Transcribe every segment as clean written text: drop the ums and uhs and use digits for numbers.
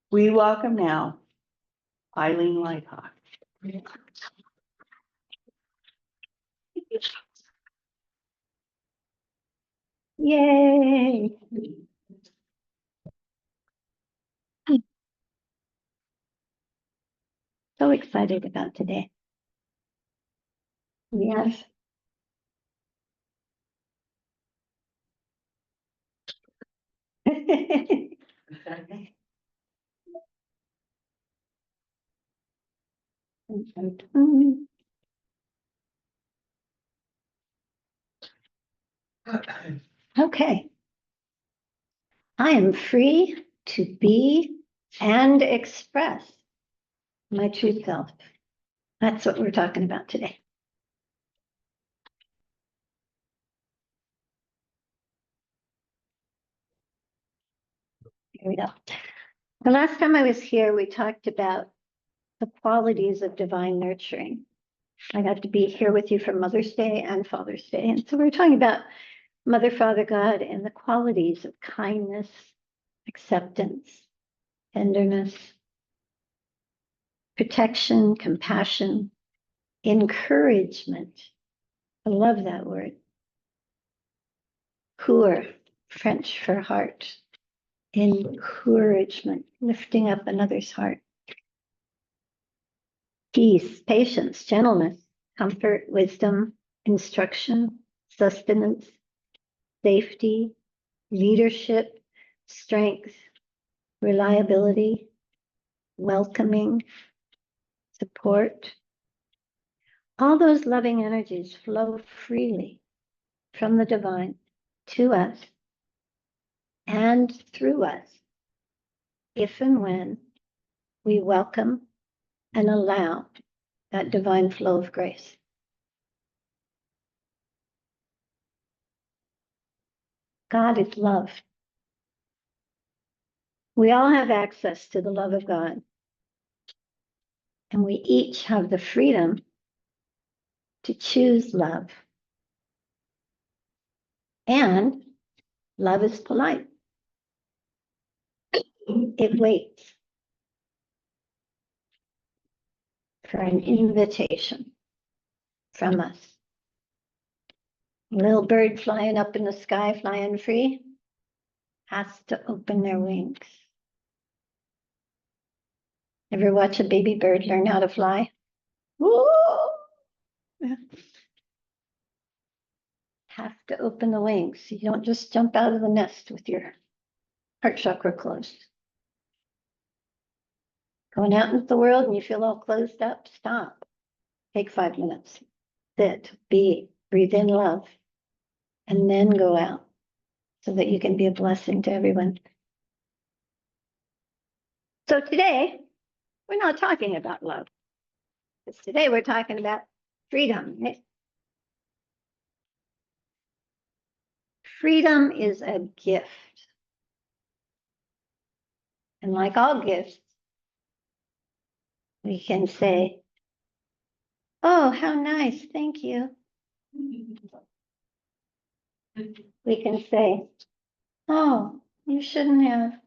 We welcome now Eileen Lighthawk. Yay! So excited about today. Yes. Okay. I am free to be and express my true self. That's what we're talking about today. Here we go. The last time I was here, we talked about the qualities of divine nurturing. I got to be here with you for Mother's Day and Father's Day. And so we're talking about Mother, Father, God, and the qualities of kindness, acceptance, tenderness, protection, compassion, encouragement. I love that word. Coeur, French for heart. Encouragement, lifting up another's heart. Peace, patience, gentleness, comfort, wisdom, instruction, sustenance, safety, leadership, strength, reliability, welcoming, support. All those loving energies flow freely from the divine to us and through us, if and when we welcome and allow that divine flow of grace. God is love. We all have access to the love of God, and we each have the freedom to choose love. And love is polite. It waits for an invitation from us. A little bird flying up in the sky, flying free, has to open their wings. Ever watch a baby bird learn how to fly? Woo! Have to open the wings. You don't just jump out of the nest with your heart chakra closed. Going out into the world and you feel all closed up, stop. Take 5 minutes. Sit, be, breathe in love, and then go out so that you can be a blessing to everyone. So today, we're not talking about love. Because today we're talking about freedom. Right? Freedom is a gift. And like all gifts, we can say, oh, how nice, thank you. We can say, oh, you shouldn't have.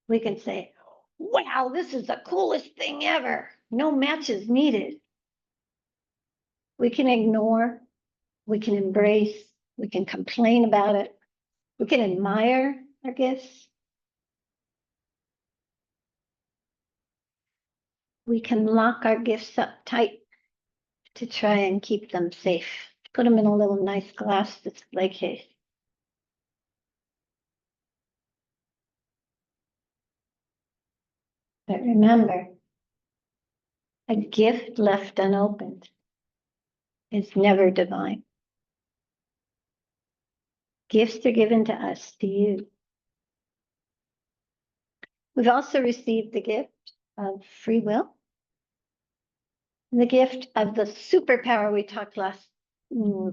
We can say, wow, this is the coolest thing ever. No matches needed. We can ignore, we can embrace, we can complain about it. We can admire our gifts. We can lock our gifts up tight to try and keep them safe. Put them in a little nice glass display case. But remember, a gift left unopened is never divine. Gifts are given to us to use. We've also received the gift of free will, the gift of the superpower we talked last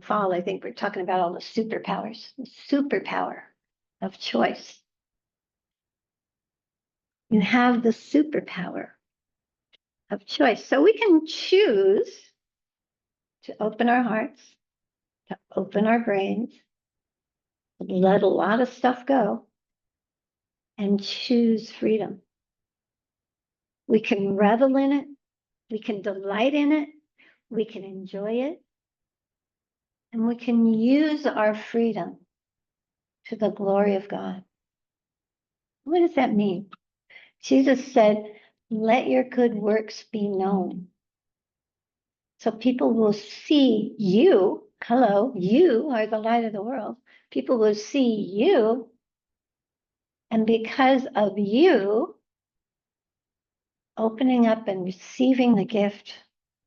fall. I think we're talking about all the superpowers, the superpower of choice. You have the superpower of choice. So we can choose to open our hearts, to open our brains, let a lot of stuff go, and choose freedom. We can revel in it. We can delight in it. We can enjoy it. And we can use our freedom to the glory of God. What does that mean? Jesus said, let your good works be known. So people will see you. Hello, you are the light of the world. People will see you. And because of you opening up and receiving the gift,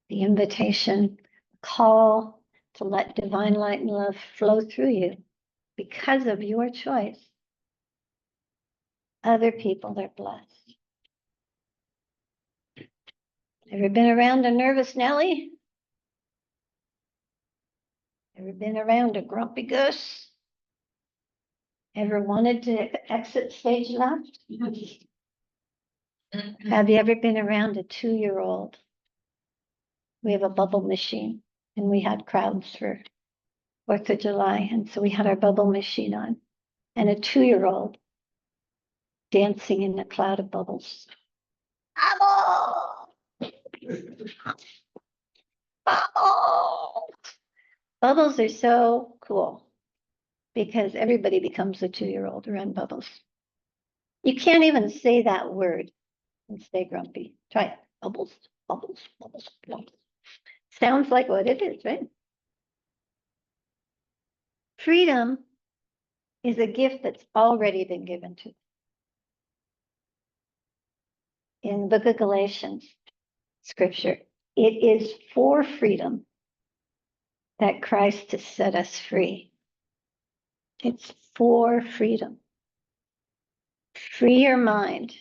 the invitation, the call to let divine light and love flow through you, because of your choice, other people are blessed. Ever been around a nervous Nelly? Ever been around a grumpy Gus? Ever wanted to exit stage left? Have you ever been around a 2-year-old? We have a bubble machine, and we had crowds for 4th of July, and so we had our bubble machine on, and a 2-year-old dancing in a cloud of bubbles. Bubble! Bubble! Bubbles are so cool because everybody becomes a 2-year-old around bubbles. You can't even say that word and stay grumpy. Try it. Bubbles, bubbles, bubbles, bubbles. Sounds like what it is, right? Freedom is a gift that's already been given to. In the book of Galatians, scripture, it is for freedom that Christ has set us free. It's for freedom. Free your mind.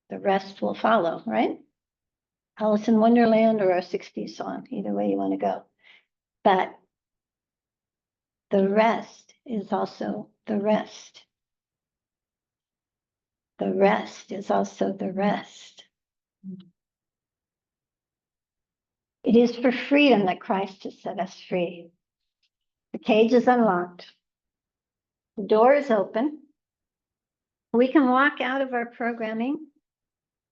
The rest will follow, right? Alice in Wonderland or a 60s song, either way you want to go. But the rest is also the rest. The rest is also the rest. It is for freedom that Christ has set us free. The cage is unlocked. The door is open. We can walk out of our programming,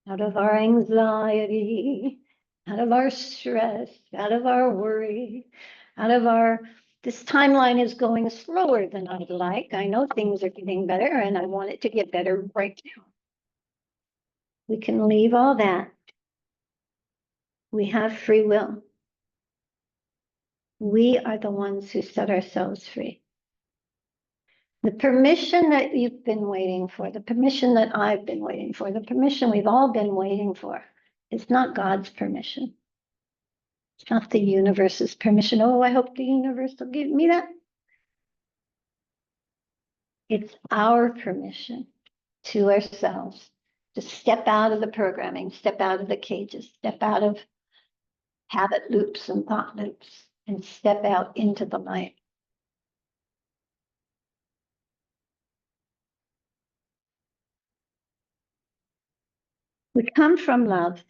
out of our anxiety, out of our stress, out of our worry, out of our, this timeline is going slower than I'd like. I know things are getting better and I want it to get better right now. We can leave all that. We have free will. We are the ones who set ourselves free. The permission that you've been waiting for, the permission that I've been waiting for, the permission we've all been waiting for, is not God's permission. It's not the universe's permission. Oh, I hope the universe will give me that. It's our permission to ourselves to step out of the programming, step out of the cages, step out of habit loops and thought loops, and step out into the light. We come from love.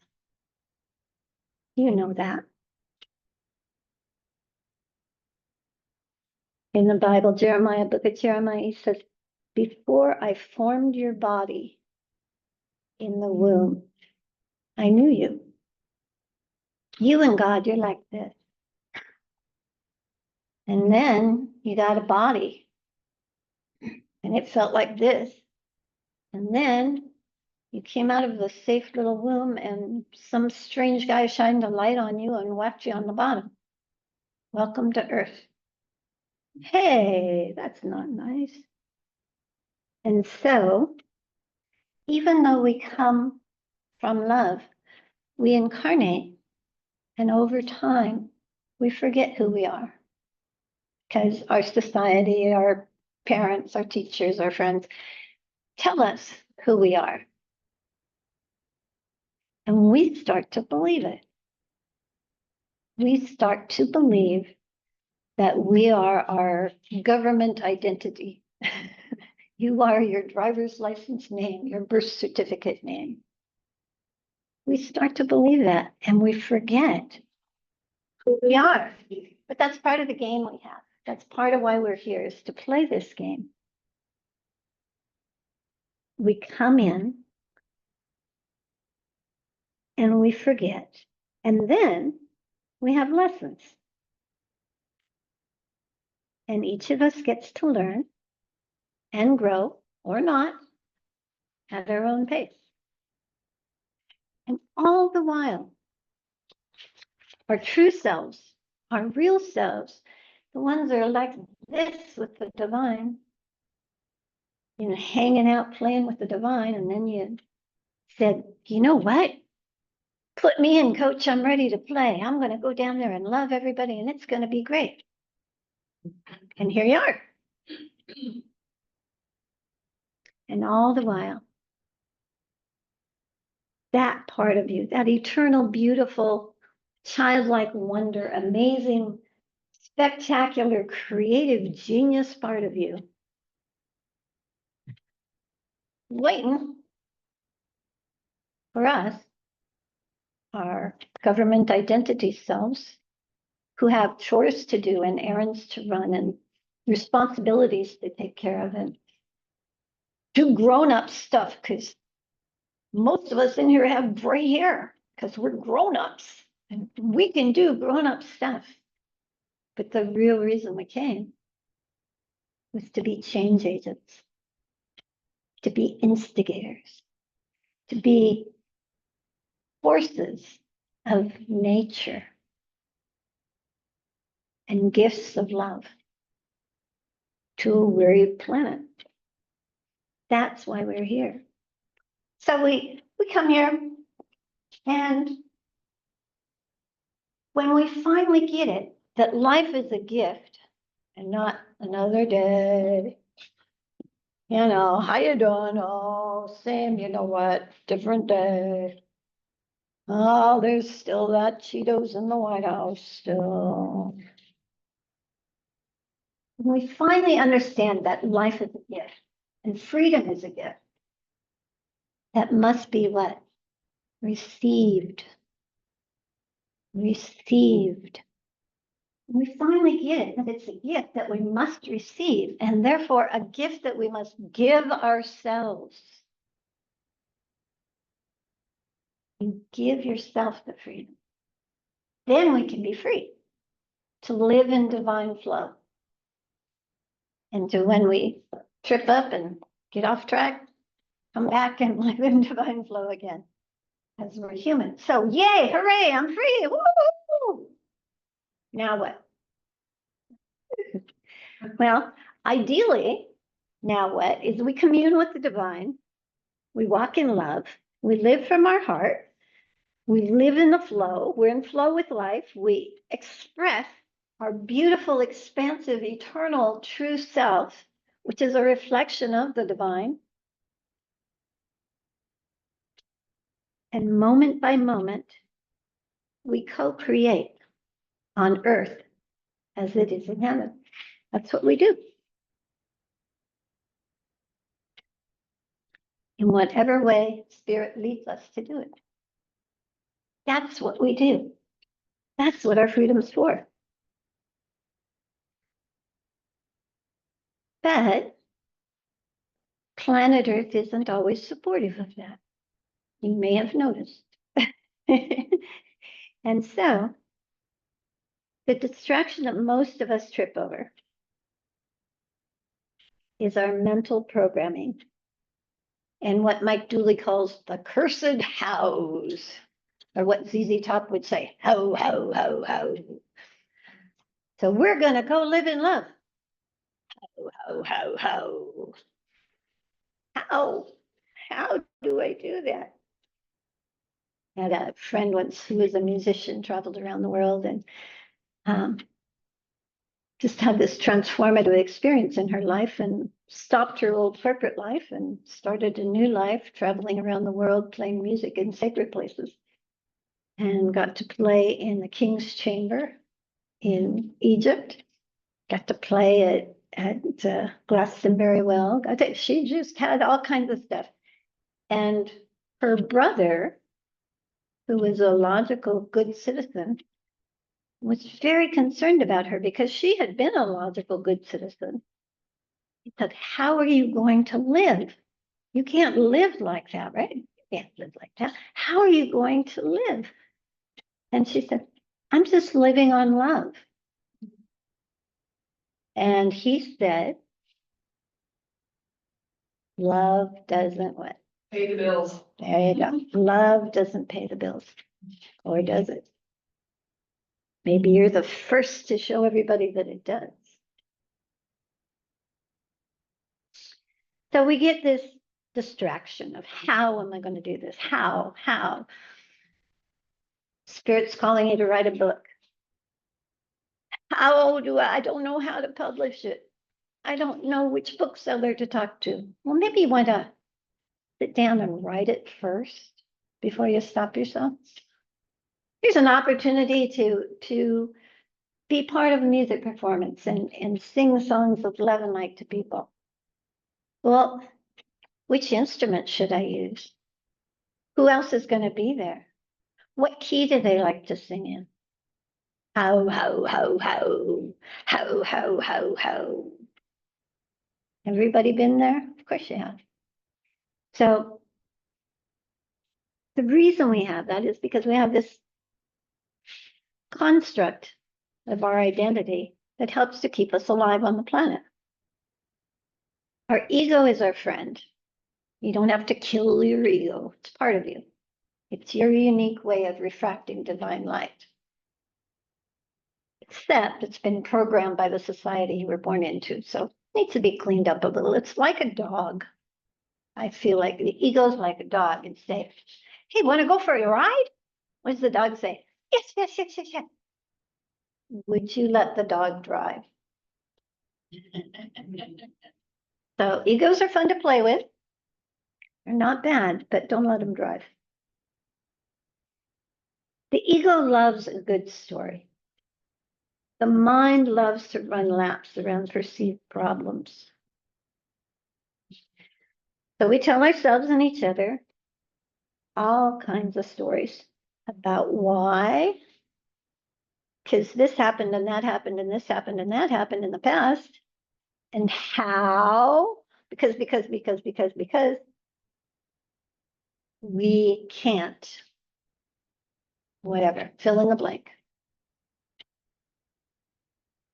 You know that. In the Bible, Jeremiah, book of Jeremiah, he says, before I formed your body in the womb, I knew you. You and God, you're like this. And then you got a body and it felt like this. And then you came out of the safe little womb and some strange guy shined a light on you and whacked you on the bottom. Welcome to Earth. Hey, that's not nice. And so, even though we come from love, we incarnate, and over time, we forget who we are. Because our society, our parents, our teachers, our friends tell us who we are. And we start to believe it. We start to believe that we are our government identity. You are your driver's license name, your birth certificate name. We start to believe that and we forget who we are. But that's part of the game we have. That's part of why we're here, is to play this game. We come in and we forget. And then we have lessons. And each of us gets to learn and grow, or not, at our own pace. And all the while, our true selves, our real selves, the ones that are like this with the divine, hanging out, playing with the divine, and then you said, you know what? Put me in, coach. I'm ready to play. I'm going to go down there and love everybody, and it's going to be great. And here you are. And all the while, that part of you, that eternal, beautiful, childlike wonder, amazing, spectacular, creative, genius part of you, waiting for us, our government identity selves, who have chores to do and errands to run and responsibilities to take care of and do grown-up stuff, because most of us in here have gray hair because we're grown-ups and we can do grown-up stuff. But the real reason we came was to be change agents, to be instigators, to be forces of nature and gifts of love to a weary planet. That's why we're here. So we come here, and when we finally get it, that life is a gift and not another day. How you doing? Oh, same, you know what, different day. Oh, there's still that Cheetos in the White House still. When we finally understand that life is a gift and freedom is a gift, that must be what? Received. Received. We finally get it, that it's a gift that we must receive, and therefore a gift that we must give ourselves. You give yourself the freedom. Then we can be free to live in divine flow. And to when we trip up and get off track, come back and live in divine flow again, as we're human. So yay, hooray, I'm free. Woo! Now what? Well, ideally, now what is we commune with the divine, we walk in love, we live from our heart, we live in the flow, we're in flow with life, we express our beautiful, expansive, eternal, true self, which is a reflection of the divine. And moment by moment, we co-create on earth as it is in heaven. That's what we do. In whatever way Spirit leads us to do it. That's what we do. That's what our freedom's for. But planet Earth isn't always supportive of that. You may have noticed. And so, the distraction that most of us trip over is our mental programming and what Mike Dooley calls the cursed hows, or what ZZ Top would say, ho, ho, ho, ho. So we're going to go live in love. Ho, ho, ho, ho. How do I do that? I had a friend once who was a musician, traveled around the world, and just had this transformative experience in her life and stopped her old corporate life and started a new life, traveling around the world, playing music in sacred places, and got to play in the King's Chamber in Egypt, got to play at Glastonbury Well. She just had all kinds of stuff. And her brother, who was a logical, good citizen, was very concerned about her because she had been a logical, good citizen. He said, how are you going to live? You can't live like that, right? can't live like that. How are you going to live? And she said, I'm just living on love. And he said, love doesn't what? Pay the bills. There you go. Love doesn't pay the bills. Or does it? Maybe you're the first to show everybody that it does. So we get this distraction of how am I going to do this? How? Spirit's calling you to write a book. How do I don't know how to publish it. I don't know which bookseller to talk to. Well, maybe you want to sit down and write it first before you stop yourself. Here's an opportunity to be part of a music performance and sing songs of love and light to people. Well, which instrument should I use? Who else is going to be there? What key do they like to sing in? Ho, ho, ho, ho, ho, ho, ho, ho. Everybody been there? Of course you have. So the reason we have that is because we have this construct of our identity that helps to keep us alive on the planet. Our ego is our friend. You don't have to kill your ego. It's part of you. It's your unique way of refracting divine light. Except it's been programmed by the society you were born into. So it needs to be cleaned up a little. It's like a dog. I feel like the ego's like a dog and say, hey, want to go for a ride? What does the dog say? Yes, yes, yes, yes, yes. Would you let the dog drive? So egos are fun to play with. They're not bad, but don't let them drive. The ego loves a good story. The mind loves to run laps around perceived problems. So we tell ourselves and each other all kinds of stories about why, because this happened and that happened and this happened and that happened in the past, and how, because we can't, whatever, fill in the blank.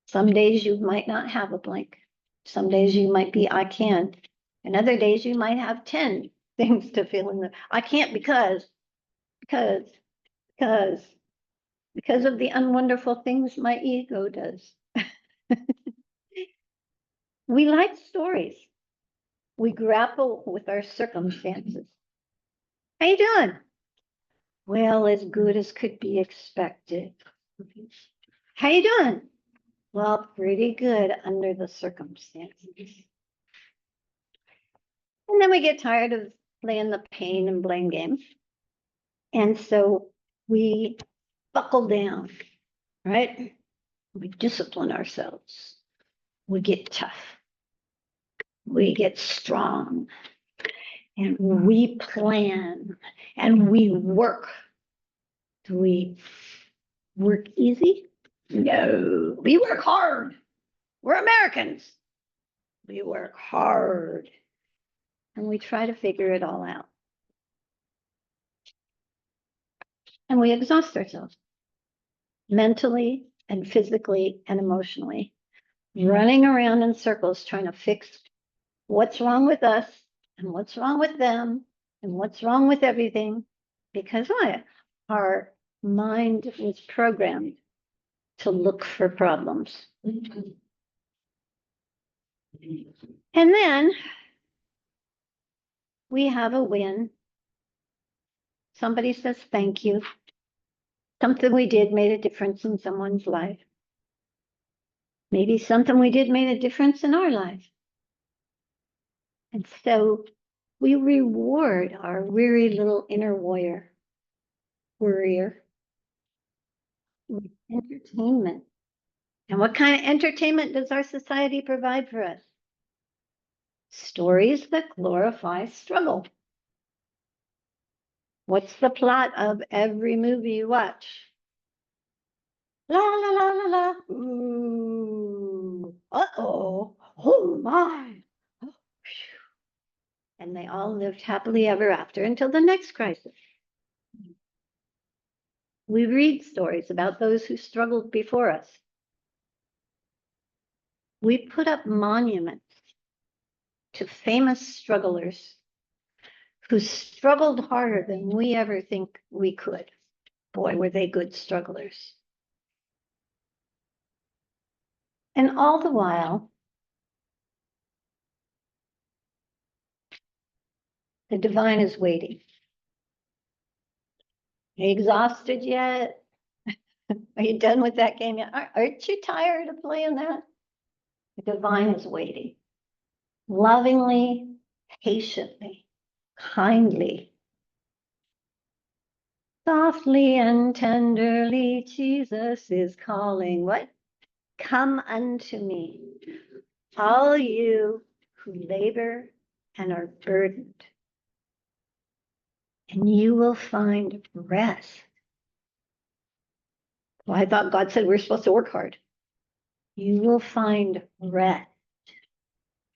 Some days you might not have a blank. Some days you might be, I can. And other days you might have 10 things to fill in the, I can't because of the unwonderful things my ego does. We like stories. We grapple with our circumstances. How you doing? Well, as good as could be expected. How you doing? Well, pretty good under the circumstances. And then we get tired of playing the pain and blame game. And so we buckle down, right? We discipline ourselves. We get tough. We get strong. And we plan and we work. Do we work easy? No, we work hard. We're Americans. We work hard. And we try to figure it all out. And we exhaust ourselves mentally and physically and emotionally, running around in circles trying to fix what's wrong with us and what's wrong with them and what's wrong with everything. Because what? Our mind was programmed to look for problems. And then we have a win. Somebody says thank you. Something we did made a difference in someone's life. Maybe something we did made a difference in our life. And so we reward our weary little inner warrior with entertainment. And what kind of entertainment does our society provide for us? Stories that glorify struggle. What's the plot of every movie you watch? La la la la la. Ooh. Uh-oh. Oh my. Oh, And they all lived happily ever after until the next crisis. We read stories about those who struggled before us. We put up monuments to famous strugglers who struggled harder than we ever think we could. Boy, were they good strugglers. And all the while, the divine is waiting. Are you exhausted yet? Are you done with that game yet? Aren't you tired of playing that? The divine is waiting. Lovingly, patiently, kindly, softly and tenderly, Jesus is calling. What? Come unto me, all you who labor and are burdened, and you will find rest. Well, I thought God said we're supposed to work hard. You will find rest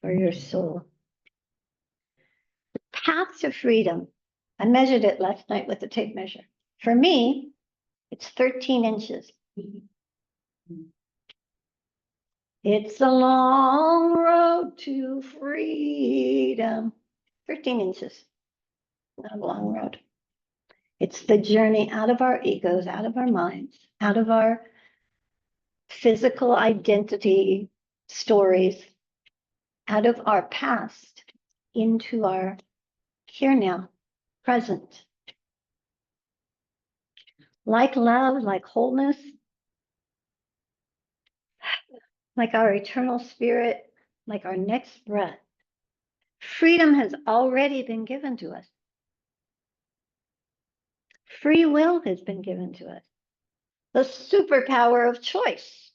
for your soul. The path to freedom. I measured it last night with the tape measure. For me, it's 13 inches. It's a long road to freedom. 13 inches, not a long road. It's the journey out of our egos, out of our minds, out of our physical identity stories, out of our past into our here now, present. Like love, like wholeness, like our eternal spirit, like our next breath. Freedom has already been given to us. Free will has been given to us. The superpower of choice.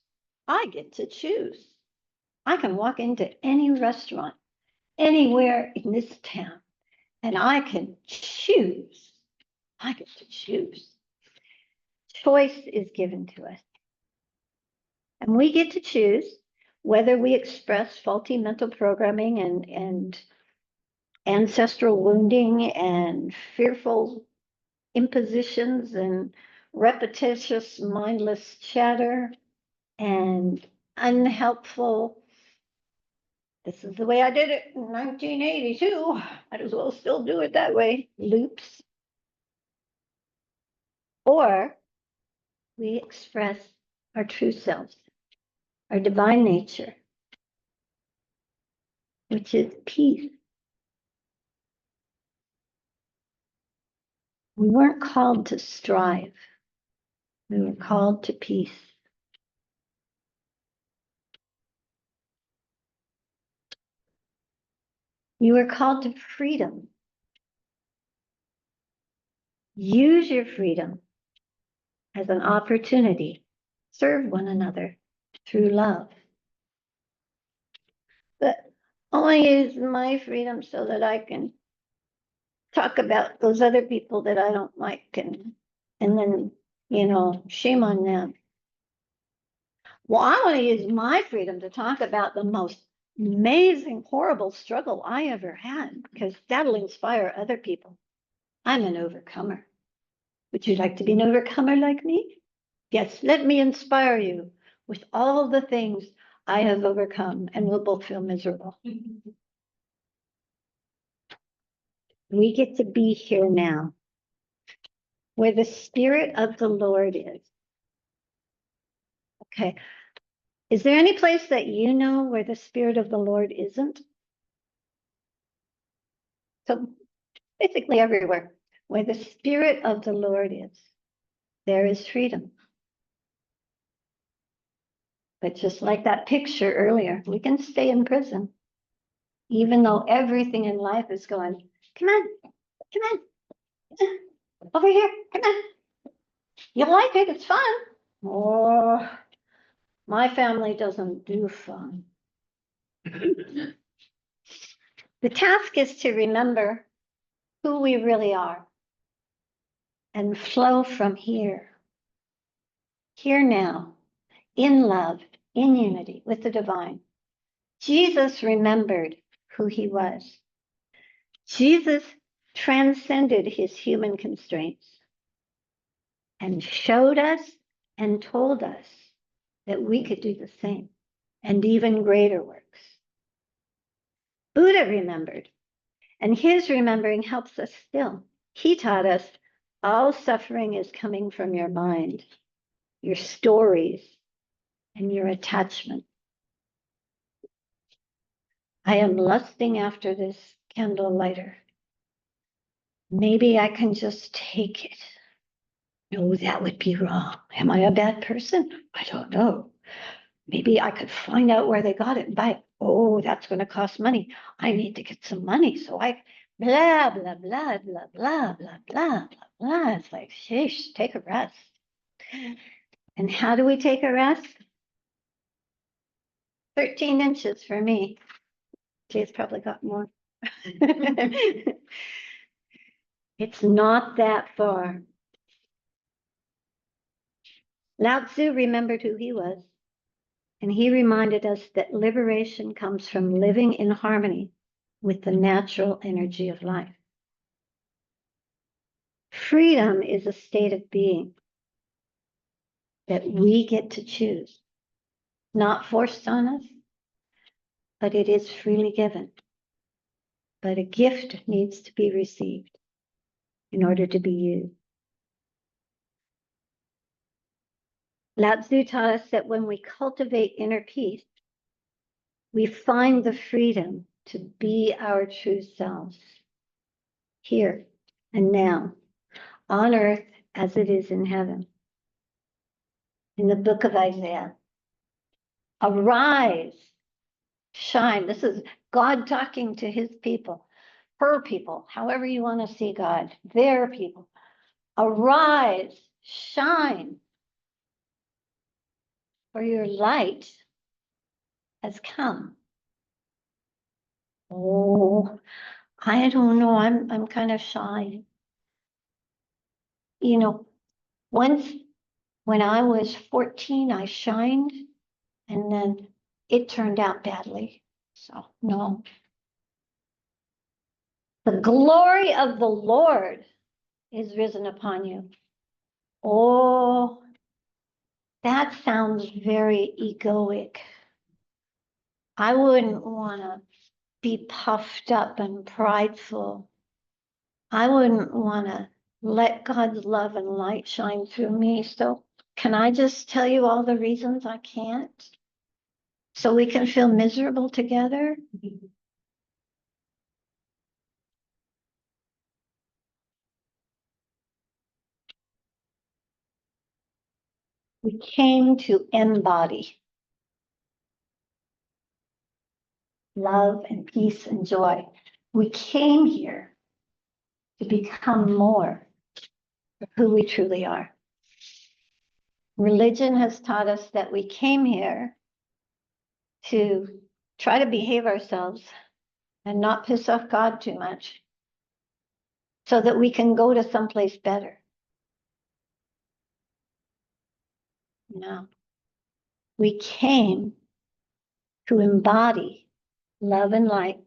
I get to choose. I can walk into any restaurant, anywhere in this town, and I can choose. I get to choose. Choice is given to us. And we get to choose whether we express faulty mental programming and ancestral wounding and fearful impositions and repetitious mindless chatter and unhelpful, this is the way I did it in 1982, might as well still do it that way, loops. Or we express our true selves, our divine nature, which is peace. We weren't called to strive. We were called to peace. You were called to freedom. Use your freedom as an opportunity. Serve one another through love. But only use my freedom so that I can talk about those other people that I don't like and then, shame on them. Well, I want to use my freedom to talk about the most amazing, horrible struggle I ever had, because that'll inspire other people. I'm an overcomer. Would you like to be an overcomer like me? Yes, let me inspire you with all the things I have overcome, and we'll both feel miserable. We get to be here now, where the Spirit of the Lord is. Okay. Is there any place that you know where the Spirit of the Lord isn't? So basically everywhere where the Spirit of the Lord is, there is freedom. But just like that picture earlier, we can stay in prison, even though everything in life is going, come on, over here, come on. You like it, it's fun. Oh, my family doesn't do fun. The task is to remember who we really are and flow from here now, in love, in unity with the divine. Jesus remembered who he was. Jesus transcended his human constraints and showed us and told us that we could do the same and even greater works. Buddha remembered, and his remembering helps us still. He taught us all suffering is coming from your mind, your stories, and your attachment. I am lusting after this candle lighter. Maybe I can just take it. No, that would be wrong. Am I a bad person? I don't know. Maybe I could find out where they got it and buy it. Oh, that's going to cost money. I need to get some money. So I, blah, blah, blah, blah, blah, blah, blah, blah, blah. It's like, sheesh, take a rest. And how do we take a rest? 13 inches for me. Jay's probably got more. It's not that far. Lao Tzu remembered who he was, and he reminded us that liberation comes from living in harmony with the natural energy of life. Freedom is a state of being that we get to choose, not forced on us, but it is freely given. But a gift needs to be received in order to be used. Lao Tzu taught us that when we cultivate inner peace, we find the freedom to be our true selves, here and now, on earth as it is in heaven. In the book of Isaiah, arise, shine. This is God talking to his people, her people, however you want to see God, their people. Arise, shine, for your light has come. Oh, I don't know. I'm kind of shy. You know, once when I was 14, I shined, and then it turned out badly. So, no. The glory of the Lord is risen upon you. Oh, that sounds very egoic. I wouldn't want to be puffed up and prideful. I wouldn't want to let God's love and light shine through me. So can I just tell you all the reasons I can't? So we can feel miserable together? We came to embody love and peace and joy. We came here to become more of who we truly are. Religion has taught us that we came here to try to behave ourselves and not piss off God too much so that we can go to someplace better. No. We came to embody love and light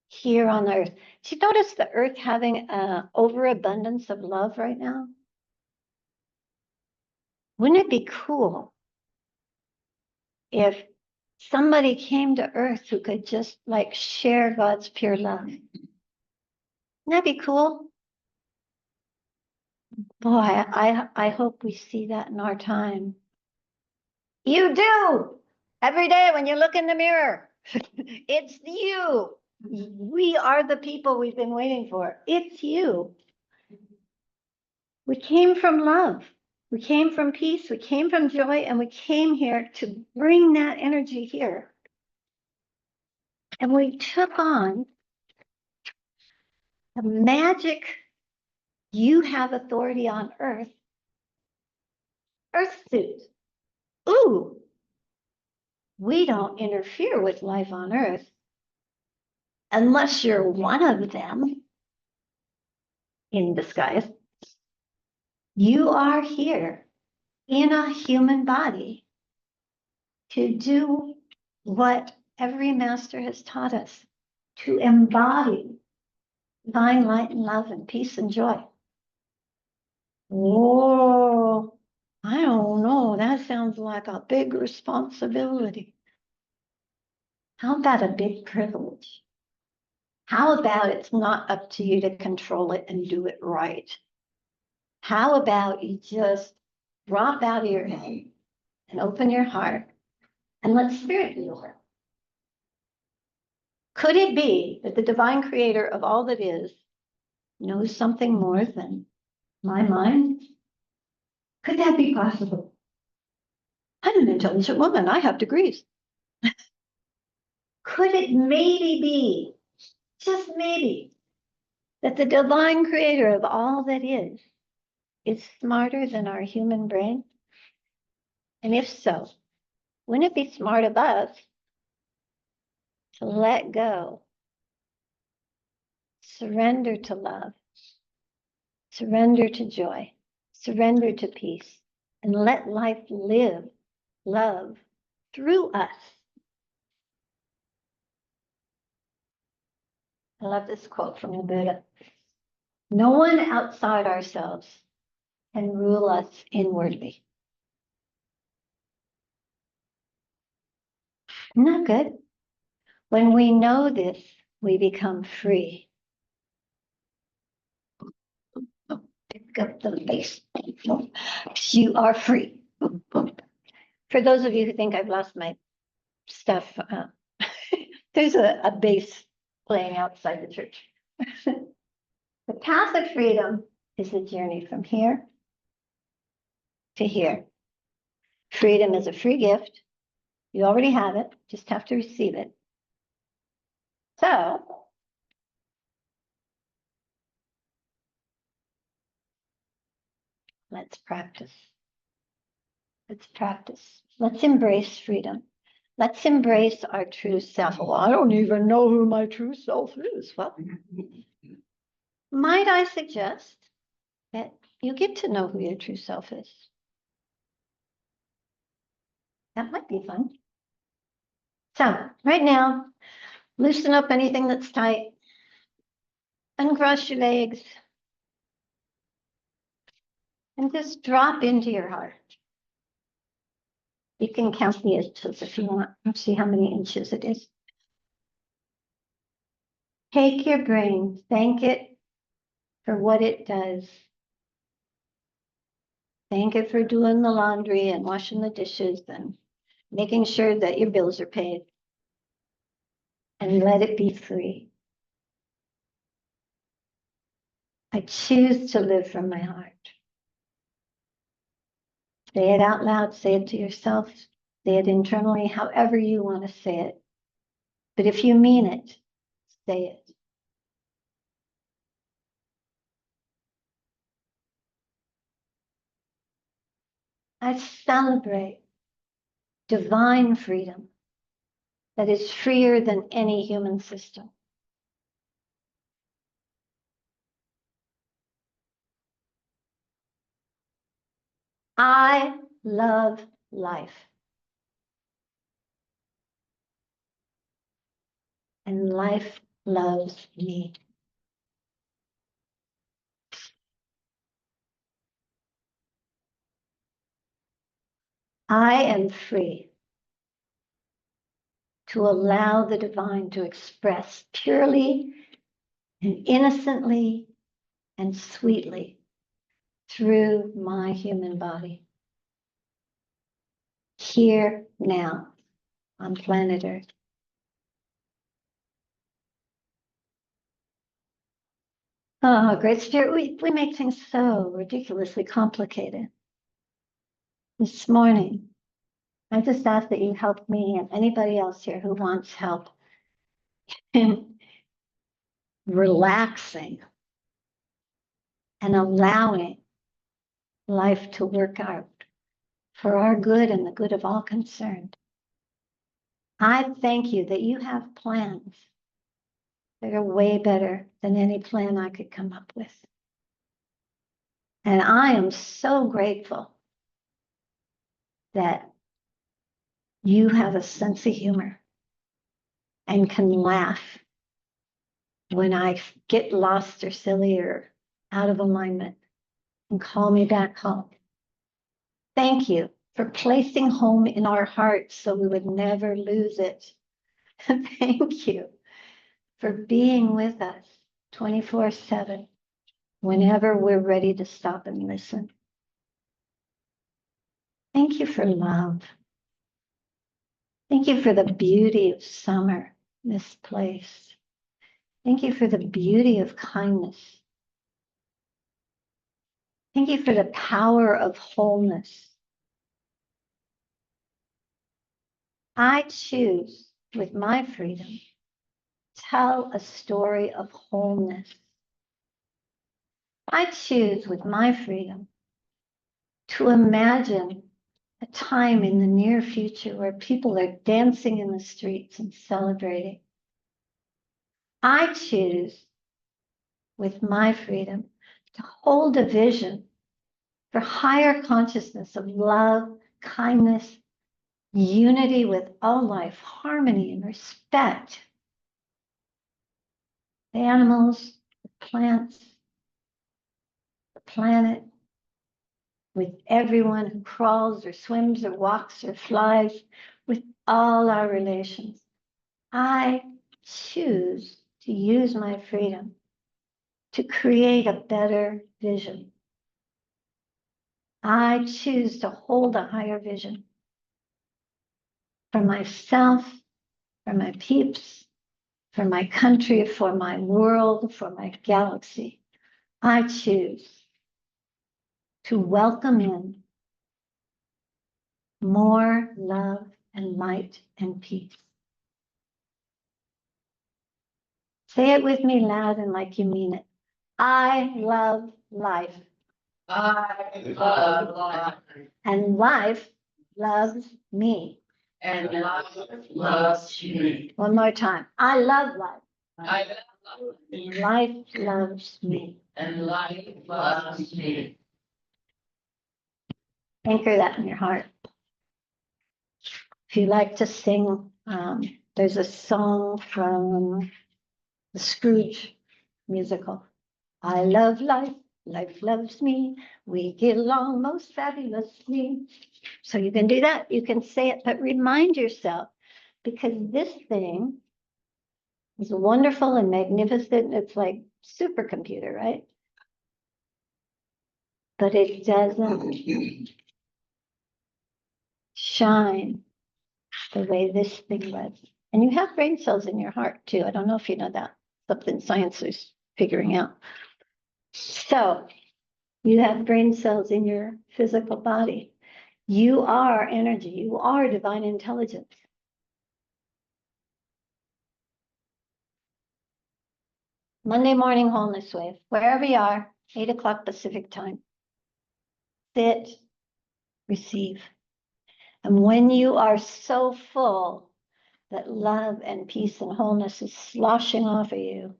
here on earth. Do you notice the earth having an overabundance of love right now? Wouldn't it be cool if somebody came to earth who could just like share God's pure love? Wouldn't that be cool? Boy, I hope we see that in our time. You do every day when you look in the mirror. It's you. We are the people we've been waiting for. It's you. We came from love. We came from peace. We came from joy, and we came here to bring that energy here. And we took on the magic, you have authority on earth suit. Ooh, we don't interfere with life on earth unless you're one of them in disguise. You are here in a human body to do what every master has taught us. to embody divine light and love and peace and joy. Whoa, I don't know. That sounds like a big responsibility. How about a big privilege? How about it's not up to you to control it and do it right? How about you just drop out of your head and open your heart and let spirit do the work? Could it be that the divine creator of all that is knows something more than my mind? Could that be possible? I'm an intelligent woman. I have degrees. Could it maybe be, just maybe, that the divine creator of all that is smarter than our human brain? And if so, wouldn't it be smart of us to let go, surrender to love, surrender to joy, surrender to peace, and let life live, love through us? I love this quote from the Buddha. No one outside ourselves can rule us inwardly. Isn't that good? When we know this, we become free. Pick up the bass. You are free. For those of you who think I've lost my stuff, there's a bass playing outside the church. The path of freedom is a journey from here to here. Freedom is a free gift. You already have it, just have to receive it. So, let's practice. Let's practice. Let's embrace freedom. Let's embrace our true self. Well, I don't even know who my true self is. Well, might I suggest that you get to know who your true self is? That might be fun. So, right now, loosen up anything that's tight. Uncross your legs. And just drop into your heart. You can count the inches if you want. See how many inches it is. Take your brain, thank it for what it does. Thank it for doing the laundry and washing the dishes and making sure that your bills are paid. And let it be free. I choose to live from my heart. Say it out loud, say it to yourself, say it internally, however you want to say it. But if you mean it, say it. I celebrate divine freedom that is freer than any human system. I love life. And life loves me. I am free to allow the divine to express purely and innocently and sweetly through my human body. Here now on planet Earth. Oh, Great Spirit, we make things so ridiculously complicated. This morning, I just ask that you help me and anybody else here who wants help in relaxing and allowing life to work out for our good and the good of all concerned. I thank you that you have plans that are way better than any plan I could come up with. And I am so grateful that you have a sense of humor and can laugh when I get lost or silly or out of alignment, and call me back home. Thank you for placing home in our hearts so we would never lose it. Thank you for being with us 24/7 whenever we're ready to stop and listen. Thank you for love. Thank you for the beauty of summer misplaced. Thank you for the beauty of kindness. Thank you for the power of wholeness. I choose with my freedom to tell a story of wholeness. I choose with my freedom to imagine a time in the near future where people are dancing in the streets and celebrating. I choose with my freedom to hold a vision for higher consciousness of love, kindness, unity with all life, harmony and respect. The animals, the plants, the planet, with everyone who crawls or swims or walks or flies, with all our relations. I choose to use my freedom to create a better vision. I choose to hold a higher vision for myself, for my peeps, for my country, for my world, for my galaxy. I choose to welcome in more love and light and peace. Say it with me loud and like you mean it. I love life. I love life. And life loves me. And life loves me. One more time. I love life. I love life. And life loves me. And life loves me. Anchor that in your heart. If you like to sing, there's a song from the Scrooge musical. I love life, life loves me, we get along most fabulously. So you can do that, you can say it, but remind yourself, because this thing is wonderful and magnificent. It's like supercomputer, right? But it doesn't shine the way this thing does. And you have brain cells in your heart too. I don't know if you know that. Something science is figuring out. So you have brain cells in your physical body. You are energy. You are divine intelligence. Monday morning wholeness wave, wherever you are, 8 o'clock Pacific time. Sit, receive. And when you are so full that love and peace and wholeness is sloshing off of you,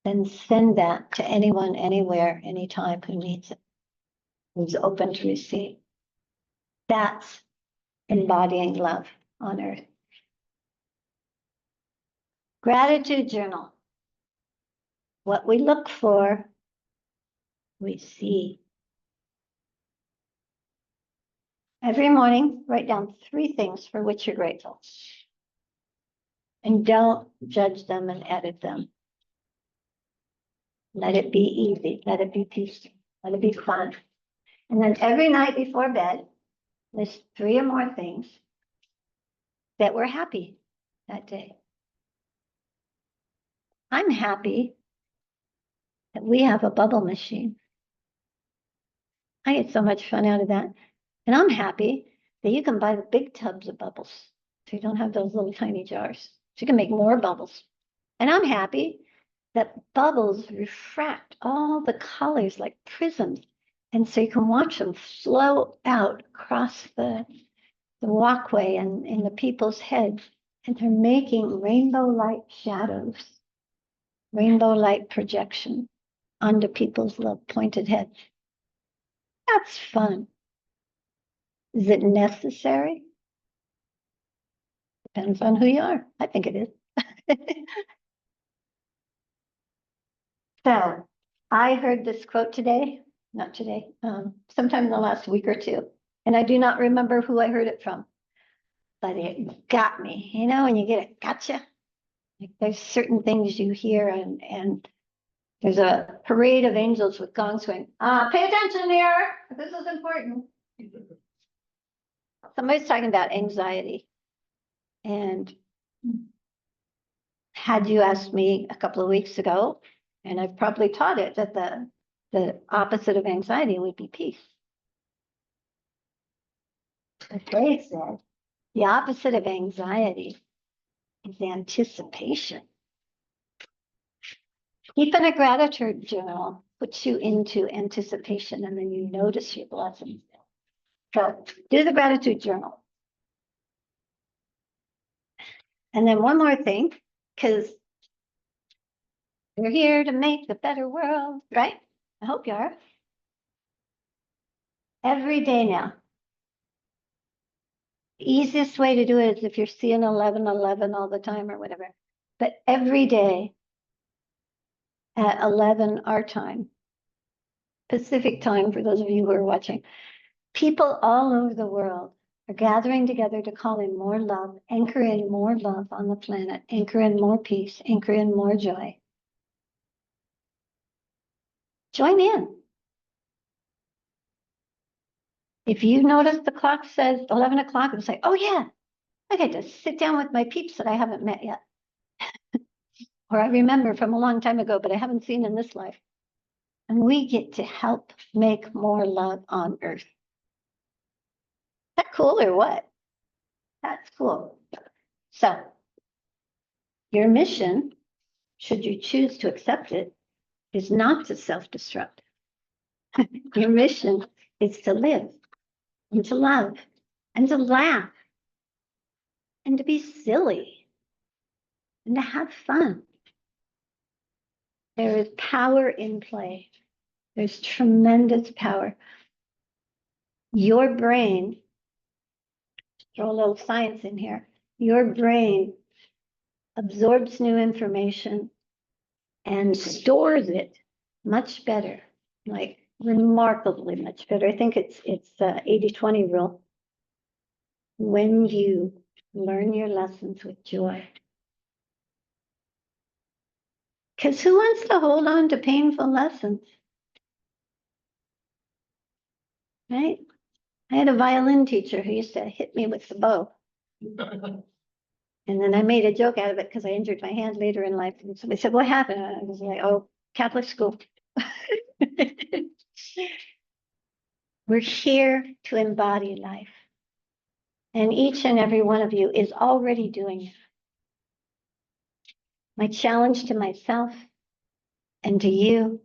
then send that to anyone, anywhere, anytime who needs it, who's open to receive. That's embodying love on earth. Gratitude journal. What we look for, we see. Every morning, write down 3 things for which you're grateful. And don't judge them and edit them. Let it be easy. Let it be peaceful. Let it be fun. And then every night before bed, list 3 or more things that were happy that day. I'm happy that we have a bubble machine. I get so much fun out of that. And I'm happy that you can buy the big tubs of bubbles, so you don't have those little tiny jars. So you can make more bubbles. And I'm happy that bubbles refract all the colors like prisms. And so you can watch them flow out across the walkway and in the people's heads. And they're making rainbow light shadows, rainbow light projection onto people's little pointed heads. That's fun. Is it necessary? Depends on who you are. I think it is. So I heard this quote today, not today, sometime in the last week or two, and I do not remember who I heard it from, but it got me, you know, when you get it, gotcha. Like there's certain things you hear and there's a parade of angels with gongs going, pay attention here, this is important. Somebody's talking about anxiety. And had you asked me a couple of weeks ago, and I've probably taught it, that the opposite of anxiety would be peace. But they said the opposite of anxiety is anticipation. Keeping a gratitude journal puts you into anticipation, and then you notice your blessings. So do the gratitude journal. And then one more thing, because we're here to make a better world, right? I hope you are. Every day now. The easiest way to do it is if you're seeing 11:11 all the time or whatever. But every day at 11 our time, Pacific time, for those of you who are watching, people all over the world are gathering together to call in more love, anchor in more love on the planet, anchor in more peace, anchor in more joy. Join in. If you notice the clock says 11 o'clock, and say, oh yeah, I get to sit down with my peeps that I haven't met yet. Or I remember from a long time ago, but I haven't seen in this life. And we get to help make more love on Earth. Is that cool or what? That's cool. So your mission, should you choose to accept it, is not to self-destruct. Your mission is to live and to love and to laugh and to be silly and to have fun. There is power in play. There's tremendous power. Your brain, throw a little science in here, your brain absorbs new information and stores it much better, like remarkably much better. I think it's 80-20 rule. When you learn your lessons with joy. Because who wants to hold on to painful lessons? Right? I had a violin teacher who used to hit me with the bow. And then I made a joke out of it because I injured my hand later in life. And somebody said, what happened? I was like, oh, Catholic school. We're here to embody life. And each and every one of you is already doing it. My challenge to myself and to you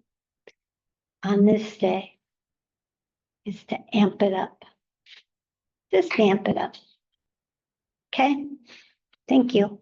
on this day is to amp it up. Just amp it up. Okay? Thank you.